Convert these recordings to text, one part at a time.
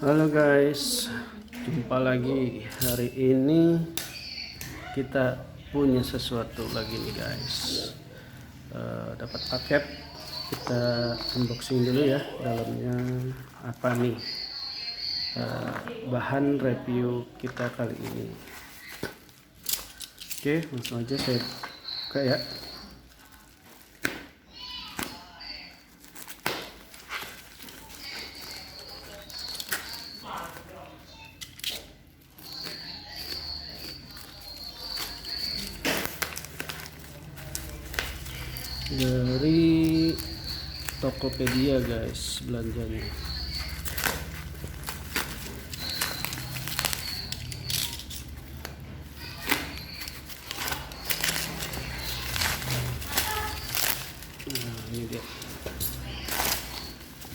Halo guys, jumpa lagi. Hari ini kita punya sesuatu lagi nih guys. Dapat paket, kita unboxing dulu ya. Dalamnya apa nih? Bahan review kita kali ini. Oke, langsung aja saya buka ya. Dari Tokopedia guys belanjanya. Nah, ini dia.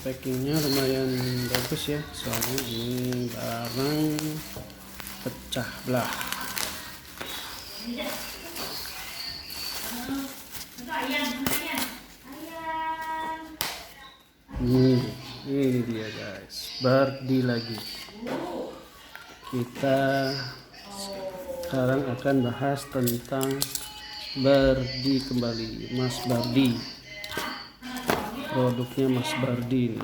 Packingnya lumayan bagus ya, soalnya ini barang pecah belah. Ini dia guys, Bardi lagi. Kita sekarang akan bahas tentang Bardi kembali, Mas Bardi. Produknya Mas Bardi ini.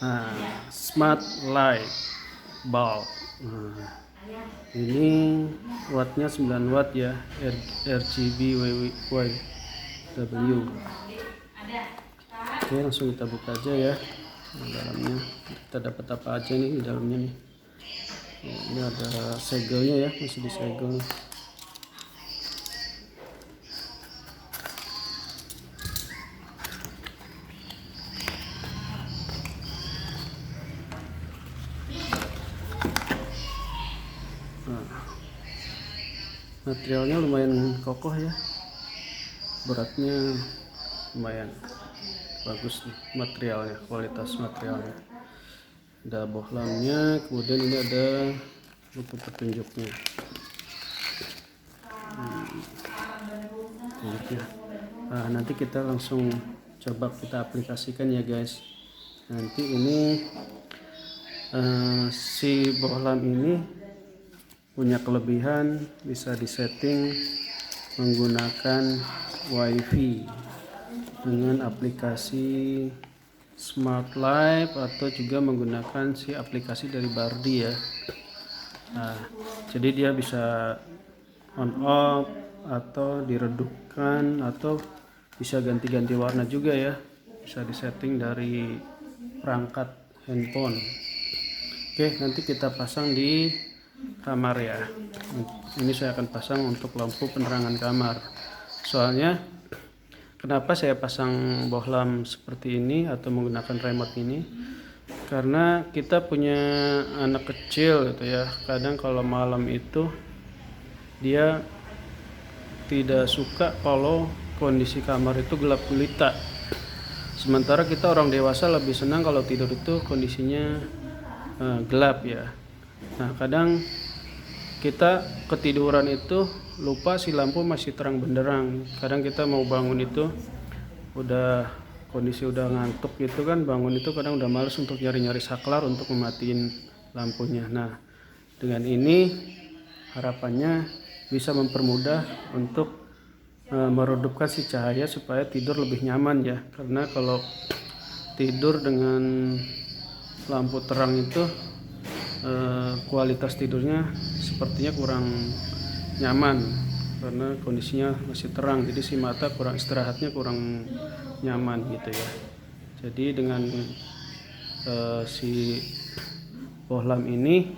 Nah, Smart Light Bulb. Nah, ini wattnya 9 watt ya, RGB WW. Oke, langsung kita buka aja ya. Dalamnya kita dapat apa aja nih di dalamnya nih. Ini ada segelnya ya, masih disegel. Nah, materialnya lumayan kokoh ya, beratnya lumayan bagus nih materialnya, kualitas materialnya. Ada bohlamnya, kemudian ini ada buku petunjuknya. Nah, nanti kita langsung coba kita aplikasikan ya guys. Nanti ini si bohlam ini punya kelebihan, bisa disetting menggunakan wifi dengan aplikasi Smart Life atau juga menggunakan si aplikasi dari Bardi ya. Nah, jadi dia bisa on off atau diredupkan atau bisa ganti-ganti warna juga ya, bisa disetting dari perangkat handphone. Oke, nanti kita pasang di kamar ya. Ini saya akan pasang untuk lampu penerangan kamar. Soalnya kenapa saya pasang bohlam seperti ini atau menggunakan remote ini? Karena kita punya anak kecil gitu ya. Kadang kalau malam itu dia tidak suka kalau kondisi kamar itu gelap gulita. Sementara kita orang dewasa lebih senang kalau tidur itu kondisinya gelap ya. Nah, kadang kita ketiduran itu lupa si lampu masih terang benderang. Kadang kita mau bangun itu udah kondisi udah ngantuk gitu kan, bangun itu kadang udah males untuk nyari-nyari saklar untuk mematiin lampunya. Nah, dengan ini harapannya bisa mempermudah untuk meredupkan si cahaya supaya tidur lebih nyaman ya. Karena kalau tidur dengan lampu terang itu kualitas tidurnya sepertinya kurang nyaman karena kondisinya masih terang, jadi si mata kurang istirahatnya kurang nyaman gitu ya. Jadi dengan si bohlam ini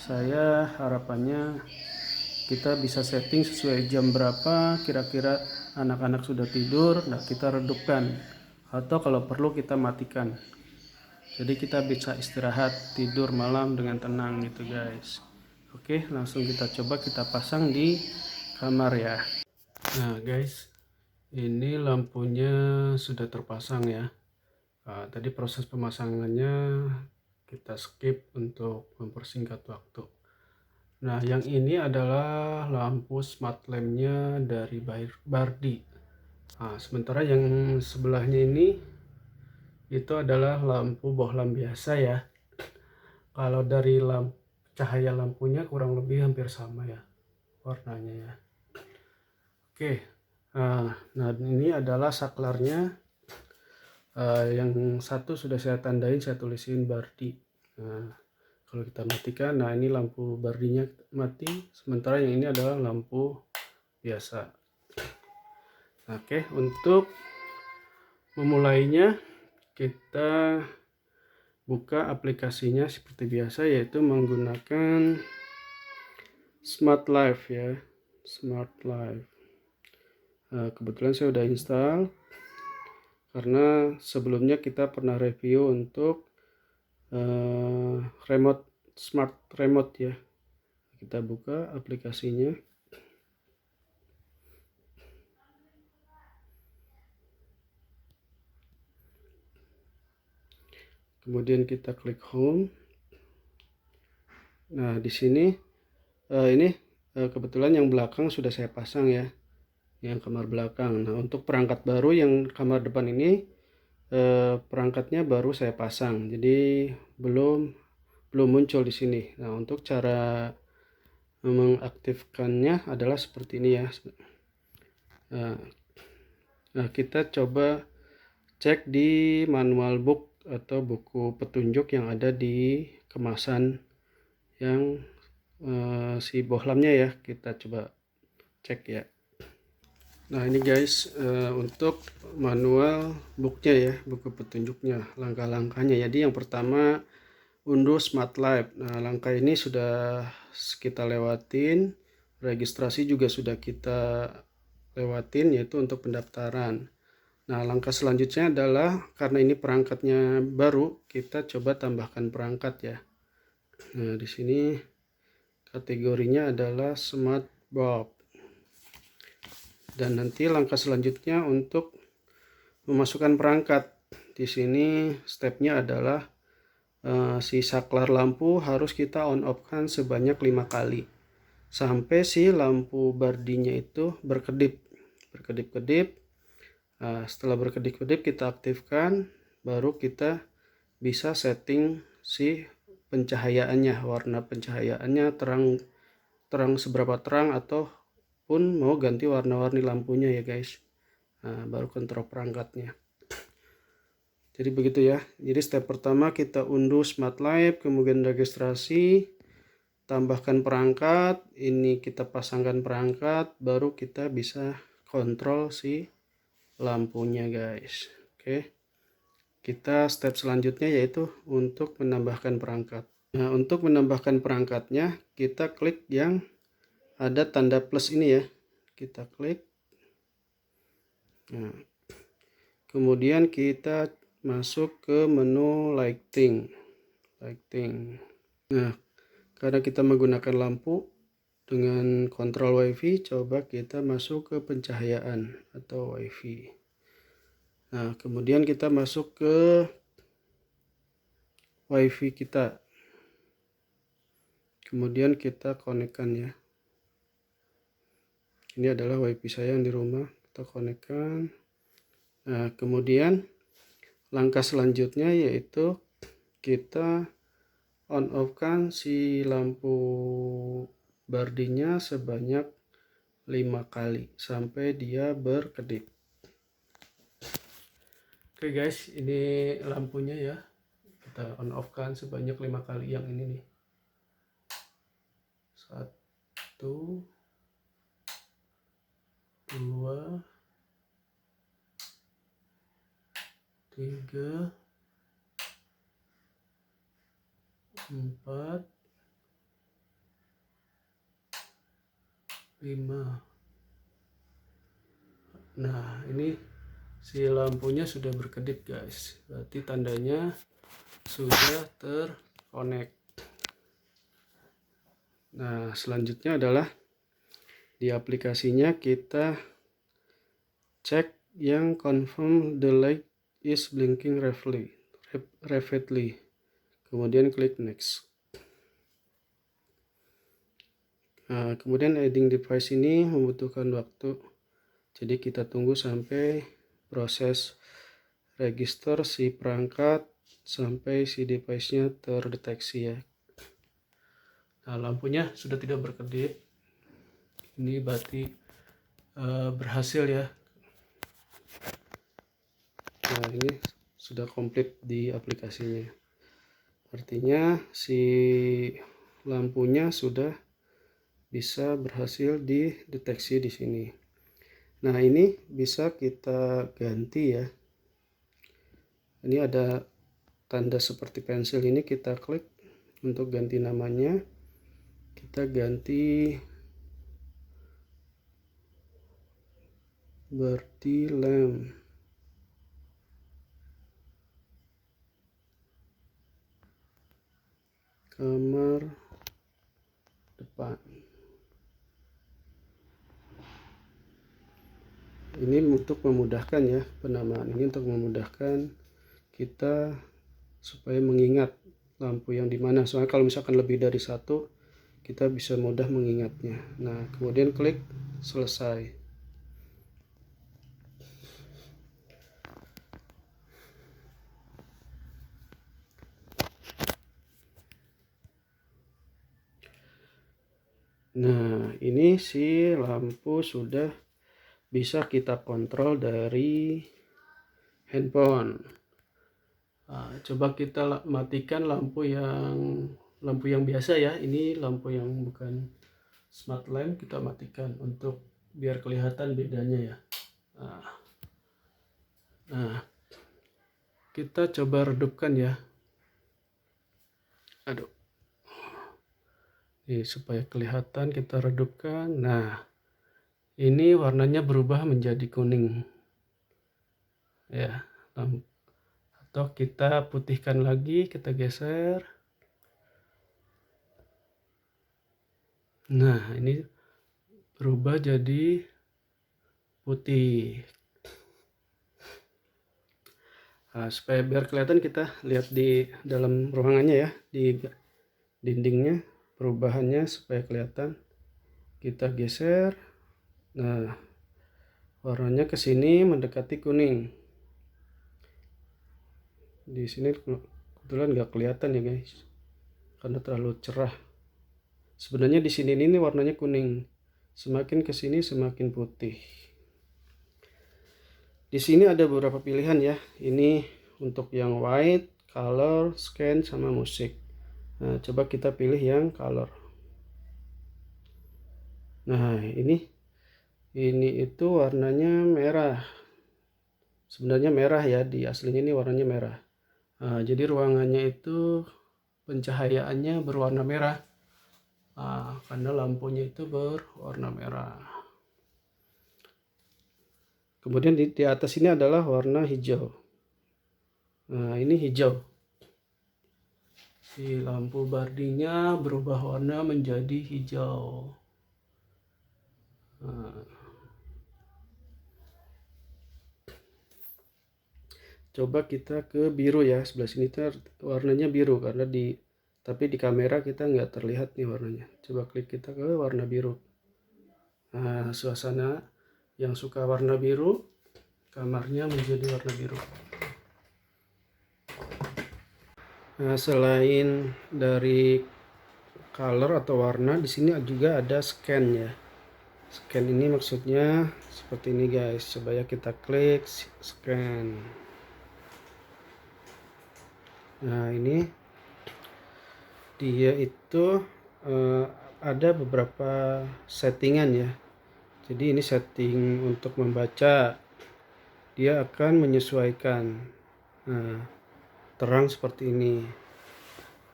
saya harapannya kita bisa setting sesuai jam berapa kira-kira anak-anak sudah tidur, nah kita redupkan atau kalau perlu kita matikan. Jadi kita bisa istirahat tidur malam dengan tenang gitu guys. Oke, langsung kita coba kita pasang di kamar ya. Nah guys, ini lampunya sudah terpasang ya. Tadi proses pemasangannya kita skip untuk mempersingkat waktu. Nah, yang ini adalah lampu smart lampnya dari Bardi. Nah, sementara yang sebelahnya ini itu adalah lampu bohlam biasa ya. Kalau dari cahaya lampunya kurang lebih hampir sama ya warnanya ya. Oke, nah ini adalah saklarnya. Yang satu sudah saya tandain, saya tulisin Bardi. Nah, kalau kita matikan, nah ini lampu Bardinya mati, sementara yang ini adalah lampu biasa. Oke, untuk memulainya kita buka aplikasinya seperti biasa, yaitu menggunakan Smart Life ya, Smart Life. Kebetulan saya udah install karena sebelumnya kita pernah review untuk remote, smart remote ya. Kita buka aplikasinya. Kemudian kita klik home. Nah, di sini ini kebetulan yang belakang sudah saya pasang ya, yang kamar belakang. Nah, untuk perangkat baru yang kamar depan ini perangkatnya baru saya pasang, jadi belum muncul di sini. Nah, untuk cara mengaktifkannya adalah seperti ini ya. Nah, kita coba cek di manual book atau buku petunjuk yang ada di kemasan yang si bohlamnya ya, kita coba cek ya. Nah, ini guys, untuk manual booknya ya, buku petunjuknya, langkah-langkahnya. Jadi yang pertama, unduh Smart Life. Nah, langkah ini sudah kita lewatin, registrasi juga sudah kita lewatin, yaitu untuk pendaftaran. Nah, langkah selanjutnya adalah karena ini perangkatnya baru, kita coba tambahkan perangkat ya. Nah, di sini kategorinya adalah Smart Bulb. Dan nanti langkah selanjutnya untuk memasukkan perangkat. Di sini stepnya adalah si saklar lampu harus kita on off kan sebanyak 5 kali sampai si lampu bardinya itu berkedip-kedip. Setelah berkedip-kedip kita aktifkan, baru kita bisa setting si pencahayaannya, warna pencahayaannya terang seberapa terang, ataupun mau ganti warna-warni lampunya ya guys. Baru kontrol perangkatnya. Jadi begitu ya. Jadi step pertama kita unduh Smart Life, kemudian registrasi, tambahkan perangkat, ini kita pasangkan perangkat, baru kita bisa kontrol si lampunya guys. Oke, kita step selanjutnya yaitu untuk menambahkan perangkat. Nah, untuk menambahkan perangkatnya kita klik yang ada tanda plus ini ya, kita klik. Nah, kemudian kita masuk ke menu lighting. Nah, karena kita menggunakan lampu dengan kontrol WiFi, coba kita masuk ke pencahayaan atau WiFi. Nah, kemudian kita masuk ke WiFi kita. Kemudian kita konekkan ya. Ini adalah WiFi saya yang di rumah. Kita konekkan. Nah, kemudian langkah selanjutnya yaitu kita on off kan si lampu bardinya sebanyak 5 kali sampai dia berkedip. Oke guys, ini lampunya ya, kita on off kan sebanyak 5 kali. Yang ini nih, 1, 2, 3, 4, 5. Nah, ini si lampunya sudah berkedip guys, berarti tandanya sudah terkonek. Nah, selanjutnya adalah di aplikasinya kita cek yang confirm the light is blinking rapidly. Kemudian klik next. Nah, kemudian adding device ini membutuhkan waktu, jadi kita tunggu sampai proses register si perangkat sampai si device-nya terdeteksi ya. Nah, lampunya sudah tidak berkedip. Ini berarti berhasil ya. Nah, ini sudah komplit di aplikasinya. Artinya si lampunya sudah bisa berhasil dideteksi di sini. Nah, ini bisa kita ganti ya. Ini ada tanda seperti pensil, ini kita klik untuk ganti namanya. Kita ganti Birdie Lamp. Kamar depan. Ini untuk memudahkan ya, penamaan ini untuk memudahkan kita supaya mengingat lampu yang dimana. Soalnya kalau misalkan lebih dari satu, kita bisa mudah mengingatnya. Nah, kemudian klik selesai. Nah, ini si lampu sudah bisa kita kontrol dari handphone. Nah, coba kita matikan lampu yang biasa ya. Ini lampu yang bukan smart lamp, kita matikan untuk biar kelihatan bedanya ya. Nah, kita coba redupkan ya. Aduh. Ini supaya kelihatan kita redupkan. Nah, ini warnanya berubah menjadi kuning. Ya, atau kita putihkan lagi, kita geser. Nah, ini berubah jadi putih. Nah, supaya biar kelihatan, kita lihat di dalam ruangannya ya, di dindingnya perubahannya supaya kelihatan. Kita geser. Nah, warnanya ke sini mendekati kuning. Di sini kebetulan nggak kelihatan ya guys, karena terlalu cerah. Sebenarnya di sini ini warnanya kuning. Semakin ke sini semakin putih. Di sini ada beberapa pilihan ya. Ini untuk yang white, color, scan, sama musik. Nah, coba kita pilih yang color. Nah, ini itu warnanya merah. Sebenarnya merah ya, di aslinya ini warnanya merah. Nah, jadi ruangannya itu pencahayaannya berwarna merah. Nah, karena lampunya itu berwarna merah. Kemudian di atas ini adalah warna hijau. Nah, ini hijau. Si lampu bardinya berubah warna menjadi hijau. Nah, coba kita ke biru ya. Sebelah sini warnanya biru karena tapi di kamera kita nggak terlihat nih warnanya. Coba klik kita ke warna biru. Nah, suasana yang suka warna biru, kamarnya menjadi warna biru. Nah, selain dari color atau warna, di sini juga ada scan ya. Scan ini maksudnya seperti ini guys. Coba ya kita klik scan. Nah, ini dia itu ada beberapa settingan ya. Jadi ini setting untuk membaca, dia akan menyesuaikan. Nah, terang seperti ini.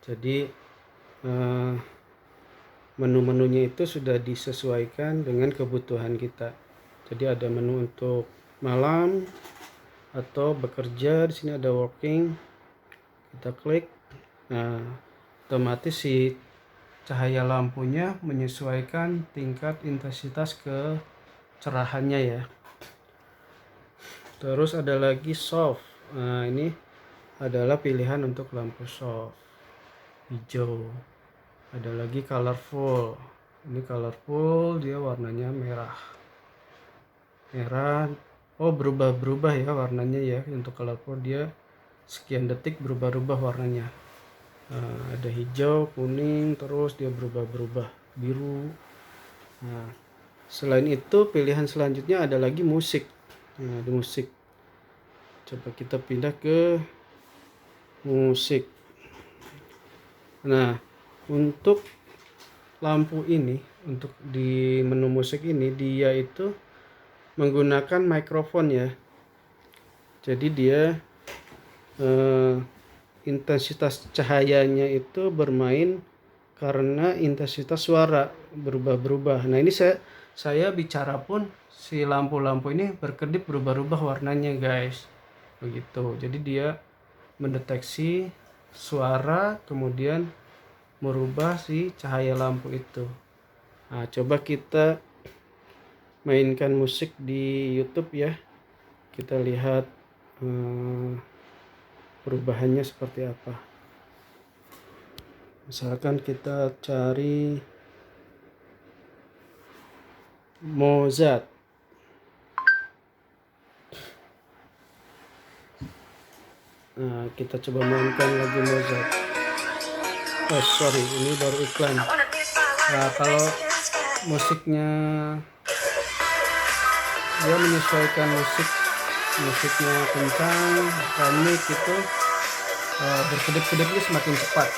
Jadi menu-menunya itu sudah disesuaikan dengan kebutuhan kita. Jadi ada menu untuk malam atau bekerja. Di sini ada working. Kita klik. Nah, otomatis si cahaya lampunya menyesuaikan tingkat intensitas kecerahannya ya. Terus ada lagi soft. Nah, ini adalah pilihan untuk lampu soft hijau. Ada lagi colorful. Ini colorful, dia warnanya merah. Oh, berubah-berubah ya warnanya ya. Untuk colorful dia sekian detik berubah-ubah warnanya. Ada hijau, kuning, terus dia berubah-berubah biru. Nah, selain itu pilihan selanjutnya ada lagi musik. Nah, di musik coba kita pindah ke musik. Nah, untuk lampu ini, untuk di menu musik ini, dia itu menggunakan mikrofon ya. Jadi dia intensitas cahayanya itu bermain karena intensitas suara berubah-berubah. Nah, ini saya bicara pun si lampu-lampu ini berkedip berubah-ubah warnanya, guys. Begitu. Jadi dia mendeteksi suara kemudian merubah si cahaya lampu itu. Nah, coba kita mainkan musik di YouTube ya. Kita lihat perubahannya seperti apa. Misalkan kita cari Mozart. Nah, kita coba mainkan lagu Mozart. Oh sorry, ini baru iklan. Nah, kalau musiknya dia menyesuaikan musiknya kencang, komik itu berkedip-kedipnya semakin cepat.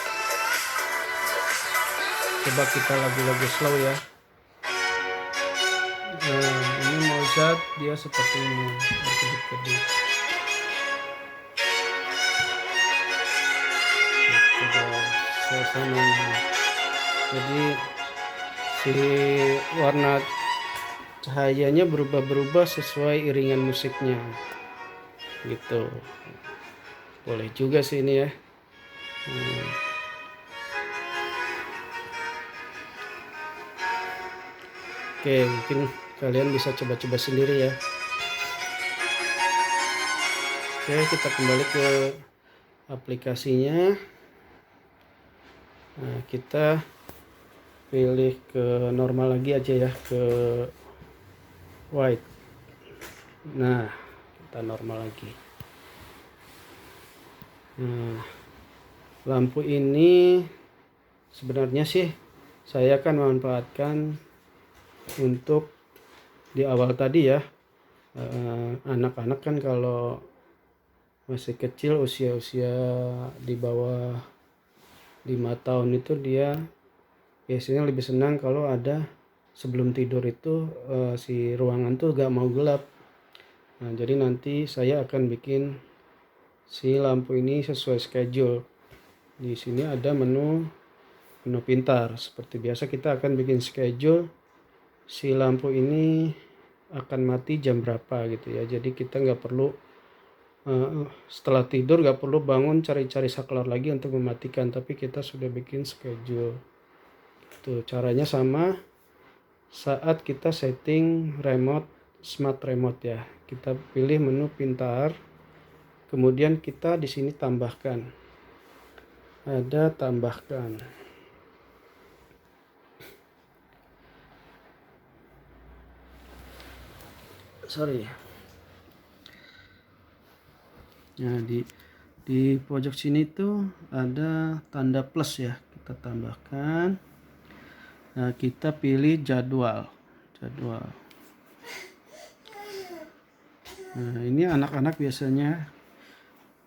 Coba kita lagu-lagu slow ya. Nah, ini Mozart dia seperti ini berkedip-kedip. Suasananya. Jadi si warna cahayanya berubah-berubah sesuai iringan musiknya. Gitu. Boleh juga sih ini ya. Oke, mungkin kalian bisa coba-coba sendiri ya. Oke, kita kembali ke aplikasinya. Nah, kita pilih ke normal lagi aja ya, ke white. Nah, kita normal lagi. Nah, lampu ini sebenarnya sih saya akan memanfaatkan untuk di awal tadi ya. Anak-anak kan kalau masih kecil, usia-usia di bawah 5 tahun itu dia biasanya lebih senang kalau ada sebelum tidur itu si ruangan tuh gak mau gelap. Nah, jadi nanti saya akan bikin si lampu ini sesuai schedule. Di sini ada menu pintar. Seperti biasa kita akan bikin schedule si lampu ini akan mati jam berapa gitu ya. Jadi kita nggak perlu setelah tidur nggak perlu bangun cari-cari saklar lagi untuk mematikan, tapi kita sudah bikin schedule. Tuh caranya sama saat kita setting remote, smart remote ya. Kita pilih menu pintar, kemudian kita di sini tambahkan, ada tambahkan. Nah, di pojok sini tuh ada tanda plus ya, kita tambahkan. Nah, kita pilih jadwal. Nah, ini anak-anak biasanya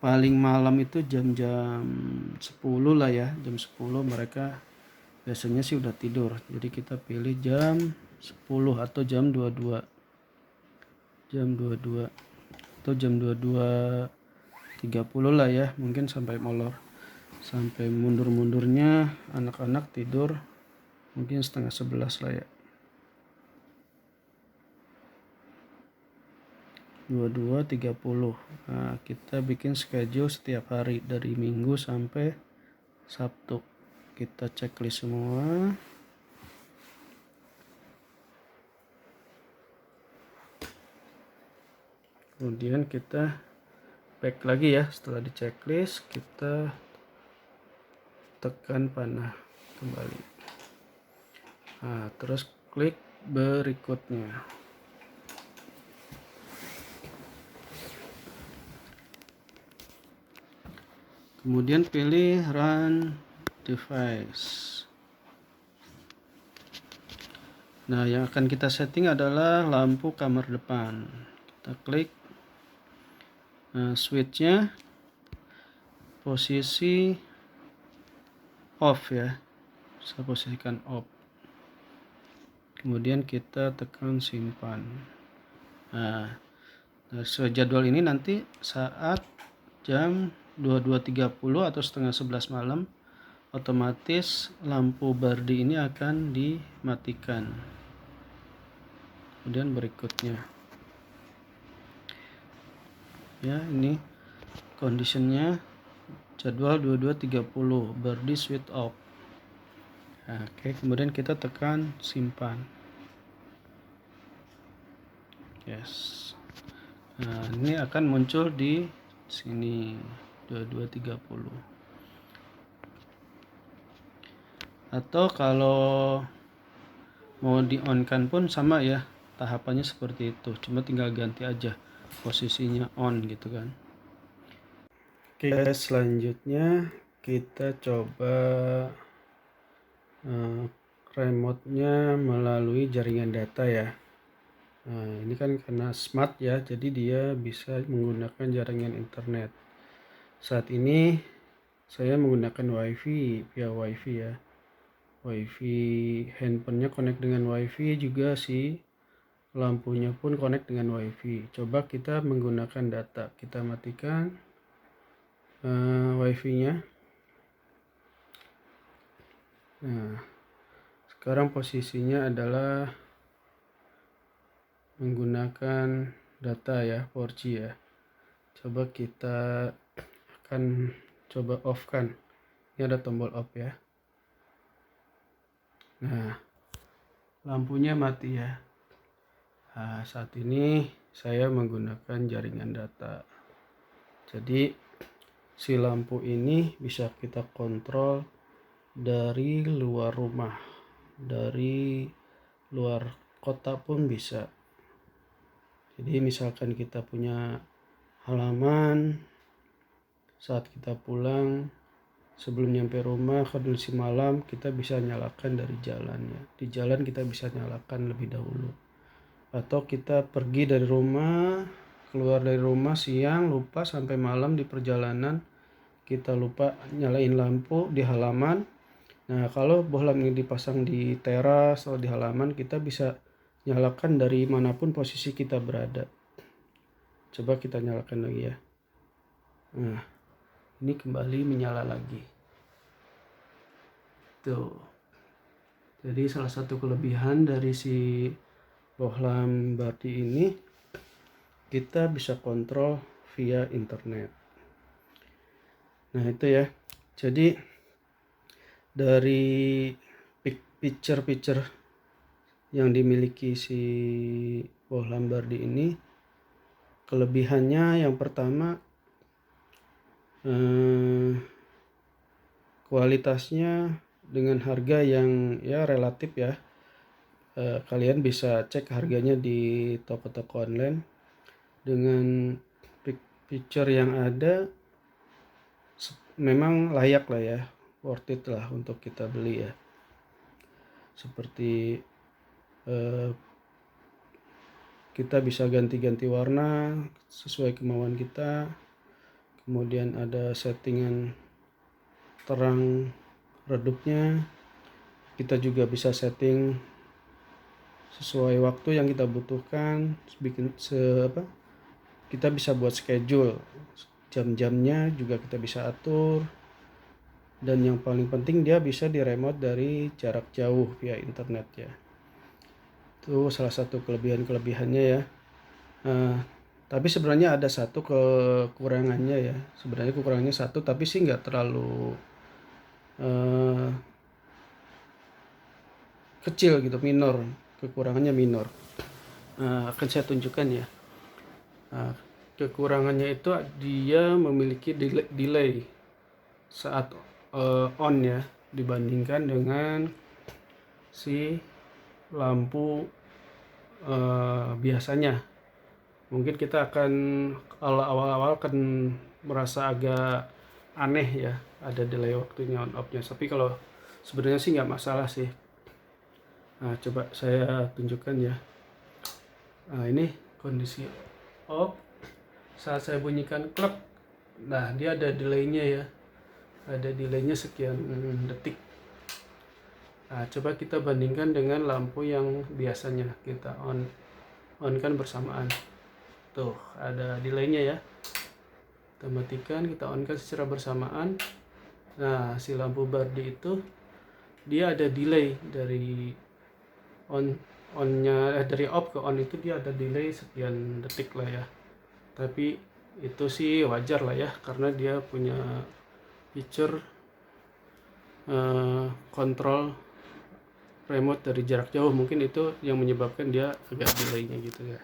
paling malam itu jam-jam 10 lah ya, jam 10 mereka biasanya sih udah tidur. Jadi kita pilih jam 10 atau jam 22 atau jam 22.30 lah ya, mungkin sampai molor, sampai mundur-mundurnya anak-anak tidur mungkin setengah 11 lah ya. 22.30. Nah, kita bikin schedule setiap hari dari Minggu sampai Sabtu. Kita checklist semua. Kemudian kita back lagi ya, setelah di checklist kita tekan panah kembali. Nah, terus klik berikutnya. Kemudian pilih run device. Nah, yang akan kita setting adalah lampu kamar depan. Kita klik. Nah, switchnya posisi off ya. Saya posisikan off. Kemudian kita tekan simpan. Nah, sesuai jadwal ini nanti saat jam 22.30 atau setengah 11 malam, otomatis lampu Bardi ini akan dimatikan. Kemudian berikutnya, ya ini conditionnya jadwal 22.30 Bardi switch off. Nah, oke, kemudian kita tekan simpan. Yes. Nah, ini akan muncul di sini 22.30. Atau kalau mau di on kan pun sama ya, tahapannya seperti itu, cuma tinggal ganti aja posisinya on gitu kan. Oke, selanjutnya kita coba remote-nya melalui jaringan data ya. Nah, ini kan karena smart ya, jadi dia bisa menggunakan jaringan internet. Saat ini saya menggunakan WiFi, via WiFi ya. WiFi handphonenya connect dengan WiFi juga sih. Lampunya pun connect dengan WiFi. Coba kita menggunakan data. Kita matikan WiFi-nya. Nah, sekarang posisinya adalah menggunakan data ya, 4G ya. Coba kita akan coba off kan. Ini ada tombol off ya. Nah, lampunya mati ya. Nah, saat ini saya menggunakan jaringan data. Jadi si lampu ini bisa kita kontrol dari luar rumah, dari luar kota pun bisa. Jadi misalkan kita punya halaman, saat kita pulang sebelum nyampe rumah kondisi malam, kita bisa nyalakan dari jalannya. Di jalan kita bisa nyalakan lebih dahulu. Atau kita pergi dari rumah, keluar dari rumah siang, lupa sampai malam di perjalanan, kita lupa nyalain lampu di halaman. Nah, kalau bohlam ini dipasang di teras atau di halaman, kita bisa nyalakan dari manapun posisi kita berada. Coba kita nyalakan lagi ya. Nah, ini kembali menyala lagi. Tuh. Jadi salah satu kelebihan dari si bohlam Bardi ini, kita bisa kontrol via internet. Nah, itu ya. Jadi dari feature-feature yang dimiliki si bohlam Bardi ini, kelebihannya yang pertama kualitasnya dengan harga yang ya relatif ya. Kalian bisa cek harganya di toko-toko online. Dengan feature yang ada memang layak lah ya, worth it lah untuk kita beli ya. Seperti kita bisa ganti-ganti warna sesuai kemauan kita. Kemudian ada settingan terang redupnya. Kita juga bisa setting sesuai waktu yang kita butuhkan. Kita bisa buat schedule, jam-jamnya juga kita bisa atur. Dan yang paling penting dia bisa di remote dari jarak jauh via internet ya. Itu salah satu kelebihannya ya. Tapi sebenarnya ada satu kekurangannya ya. Sebenarnya kekurangannya satu, tapi sih nggak terlalu kecil gitu, minor. Kekurangannya minor. Akan saya tunjukkan ya. Kekurangannya itu dia memiliki delay saat on ya, dibandingkan dengan si lampu biasanya. Mungkin kita akan awal-awal akan merasa agak aneh ya, ada delay waktunya on off-nya. Tapi kalau sebenarnya sih nggak masalah sih. Nah, coba saya tunjukkan ya. Nah, ini kondisi off. Saat saya bunyikan klek, nah dia ada delaynya ya. Ada delaynya sekian detik. Nah, coba kita bandingkan dengan lampu yang biasanya kita on kan bersamaan. Tuh, ada delaynya ya. Kita matikan, kita on kan secara bersamaan. Nah, si lampu Bardi itu dia ada delay dari onnya dari off ke on itu, dia ada delay sekian detik lah ya. Tapi itu sih wajar lah ya, karena dia punya feature kontrol remote dari jarak jauh. Mungkin itu yang menyebabkan dia agak delaynya gitu ya.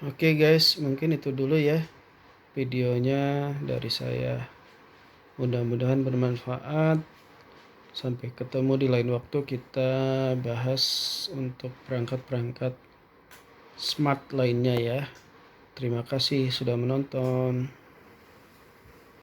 Oke guys, mungkin itu dulu ya videonya dari saya. Mudah-mudahan bermanfaat. Sampai ketemu di lain waktu, kita bahas untuk perangkat-perangkat smart lainnya ya. Terima kasih sudah menonton.